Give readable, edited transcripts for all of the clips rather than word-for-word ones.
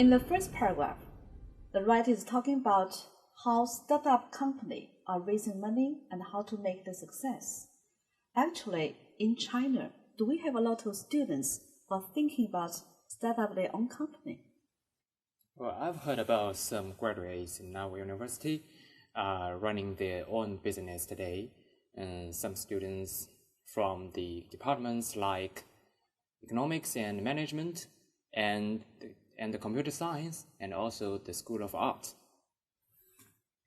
In the first paragraph, the writer is talking about how startup companies are raising money and how to make the success. Actually, in China, do we have a lot of students who are thinking about starting up their own company? Well, I've heard about some graduates in our university running their own business today, and some students from the departments like economics and management and the computer science and also the School of Art.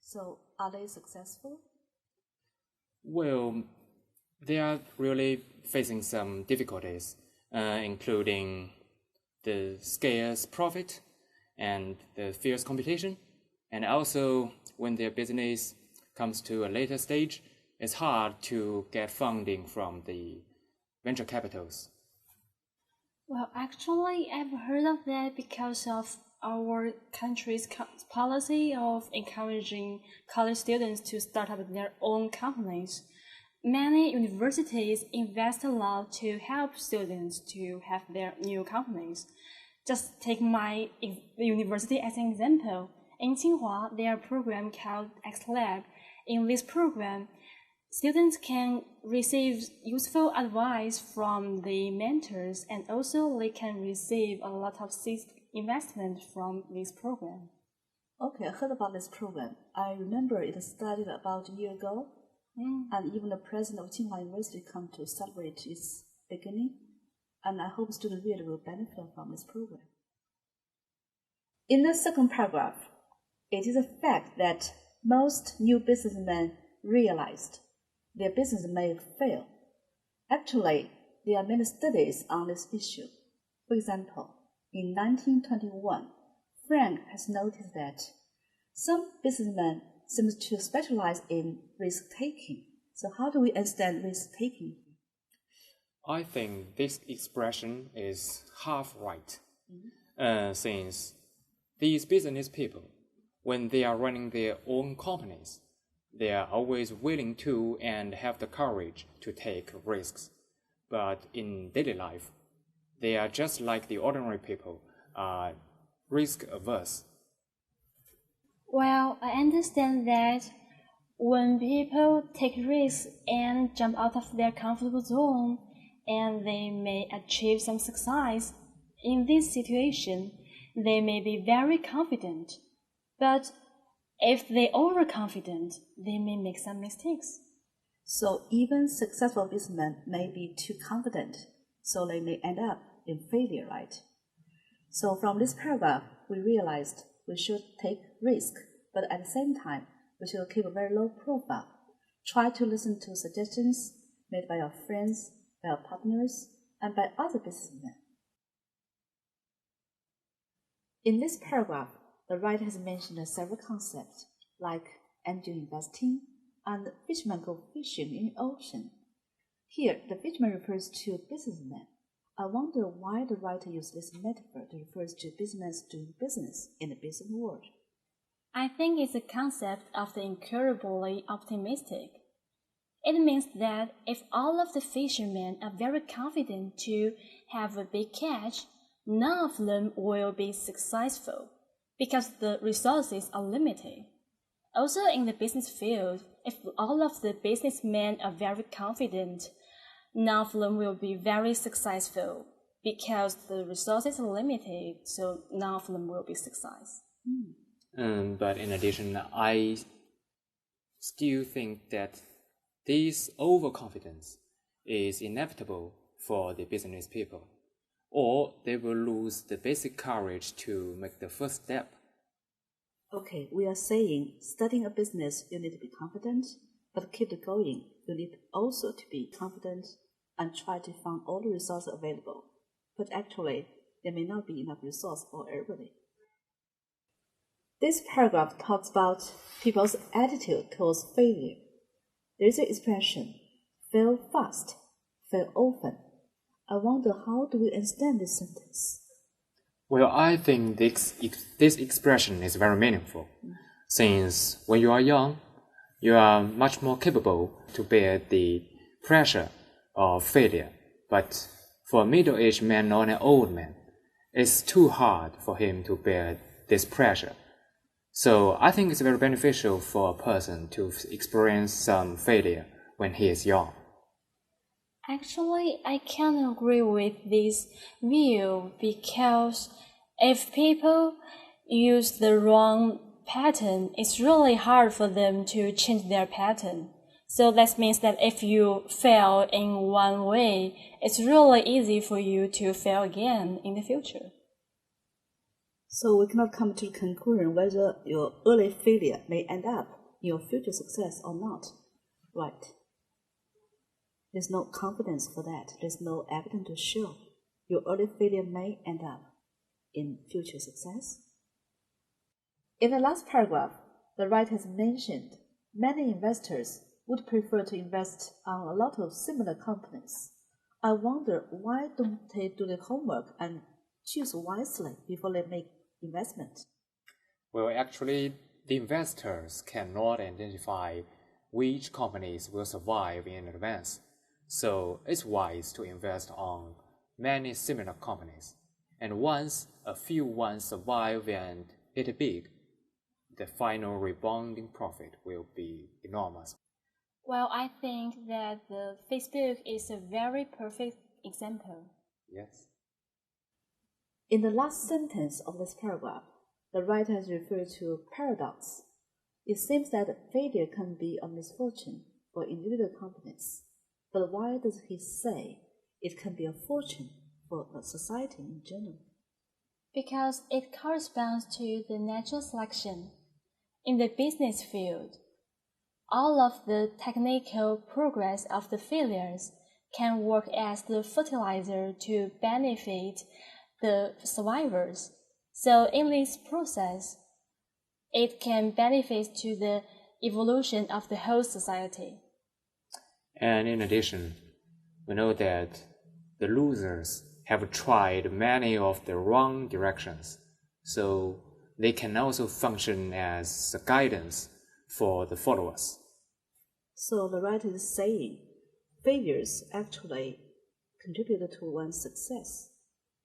So, are they successful? Well, they are really facing some difficulties, including the scarce profit and the fierce competition. And also, when their business comes to a later stage, it's hard to get funding from the venture capitals. Well, actually, I've heard of that because of our country's policy of encouraging college students to start up their own companies. Many universities invest a lot to help students to have their new companies. Just take my university as an example. In Tsinghua, there are a program called X-Lab. In this program, students can receive useful advice from the mentors, and also they can receive a lot of investment from this program. Okay, I heard about this program. I remember it started about a year ago, and even the president of Tsinghua University come to celebrate its beginning, and I hope students really will benefit from this program. In the second paragraph, it is a fact that most new businessmen realized their business may fail. Actually, there are many studies on this issue. For example, in 1921, Frank has noticed that some businessmen seem to specialize in risk-taking. So how do we understand risk-taking? I think this expression is half right, since these business people, when they are running their own companies, they are always willing to and have the courage to take risks. But in daily life, they are just like the ordinary people, risk averse. Well, I understand that when people take risks and jump out of their comfortable zone, and they may achieve some success, in this situation, they may be very confident. But if they are overconfident, they may make some mistakes. So even successful businessmen may be too confident, so they may end up in failure, right? So from this paragraph, we realized we should take risk, but at the same time, we should keep a very low profile. Try to listen to suggestions made by our friends, by our partners, and by other businessmen. In this paragraph, the writer has mentioned several concepts like angel investing and fishermen go fishing in the ocean. Here, the fisherman refers to businessmen. I wonder why the writer used this metaphor to refer to businessmen doing business in the business world. I think it's a concept of the incurably optimistic. It means that if all of the fishermen are very confident to have a big catch, none of them will be successful because the resources are limited. Also in the business field, if all of the businessmen are very confident, none of them will be very successful because the resources are limited, so none of them will be successful. But in addition, I still think that this overconfidence is inevitable for the business people, or they will lose the basic courage to make the first step. Okay, we are saying starting a business, you need to be confident, but keep it going. You need also to be confident and try to find all the resources available. But actually, there may not be enough resource for everybody. This paragraph talks about people's attitude towards failure. There is an expression, fail fast, fail often. I wonder how do we understand this sentence? Well, I think this expression is very meaningful, since when you are young, you are much more capable to bear the pressure of failure. But for a middle-aged man or an old man, it's too hard for him to bear this pressure. So I think it's very beneficial for a person to experience some failure when he is young. Actually, I can't agree with this view because if people use the wrong pattern, it's really hard for them to change their pattern. So that means that if you fail in one way, it's really easy for you to fail again in the future. So we cannot come to the conclusion whether your early failure may end up in your future success or not. Right. There's no confidence for that. There's no evidence to show your early failure may end up in future success. In the last paragraph, the writer has mentioned many investors would prefer to invest on a lot of similar companies. I wonder, why don't they do the homework and choose wisely before they make investment? Well, actually, the investors cannot identify which companies will survive in advance. So it's wise to invest on many similar companies. And once a few ones survive and hit big, the final rebounding profit will be enormous. Well, I think that the Facebook is a very perfect example. Yes. In the last sentence of this paragraph, the writer has referred to paradox. It seems that failure can be a misfortune for individual companies. But why does he say it can be a fortune for a society in general? Because it corresponds to the natural selection. In the business field, all of the technical progress of the failures can work as the fertilizer to benefit the survivors. So in this process, it can benefit to the evolution of the whole society. And in addition, we know that the losers have tried many of the wrong directions, so they can also function as a guidance for the followers. So the writer is saying failures actually contributed to one's success.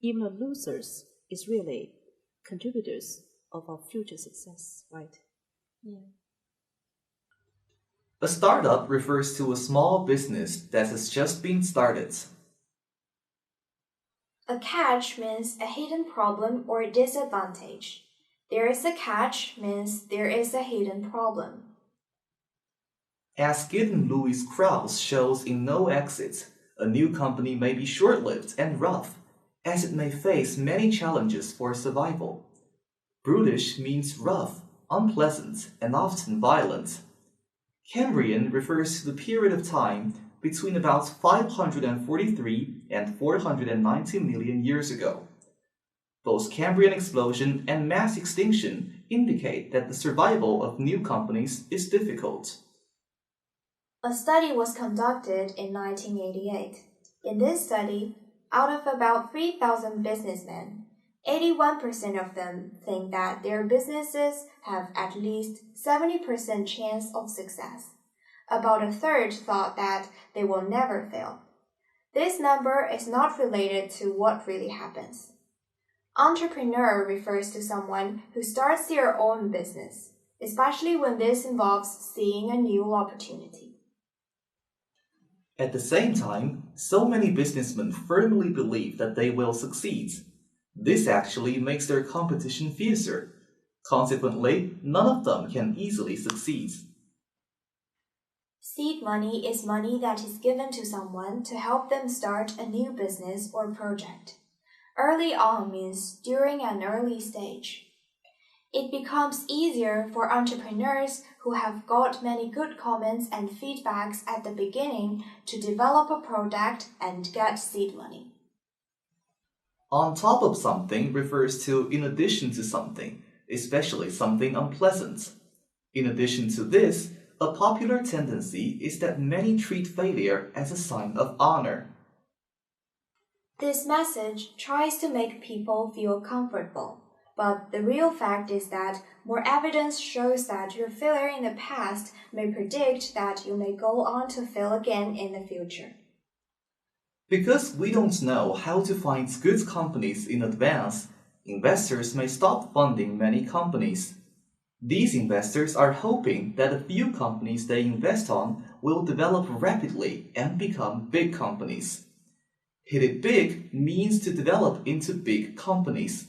Even the losers is really contributors of our future success, right? Yeah. A startup refers to a small business that has just been started. A catch means a hidden problem or disadvantage. There is a catch means there is a hidden problem. As Gideon Louis Krauss shows in No Exit, a new company may be short-lived and rough, as it may face many challenges for survival. Brutish means rough, unpleasant, and often violent. Cambrian refers to the period of time between about 543 and 490 million years ago. Both Cambrian explosion and mass extinction indicate that the survival of new companies is difficult. A study was conducted in 1988. In this study, out of about 3,000 businessmen, 81% of them think that their businesses have at least 70% chance of success. About a third thought that they will never fail. This number is not related to what really happens. Entrepreneur refers to someone who starts their own business, especially when this involves seeing a new opportunity. At the same time, so many businessmen firmly believe that they will succeed. This actually makes their competition fiercer. Consequently, none of them can easily succeed. Seed money is money that is given to someone to help them start a new business or project. Early on means during an early stage. It becomes easier for entrepreneurs who have got many good comments and feedbacks at the beginning to develop a product and get seed money. On top of something refers to in addition to something, especially something unpleasant. In addition to this, a popular tendency is that many treat failure as a sign of honor. This message tries to make people feel comfortable, but the real fact is that more evidence shows that your failure in the past may predict that you may go on to fail again in the future. Because we don't know how to find good companies in advance, investors may stop funding many companies. These investors are hoping that a few companies they invest on will develop rapidly and become big companies. Hit it big means to develop into big companies.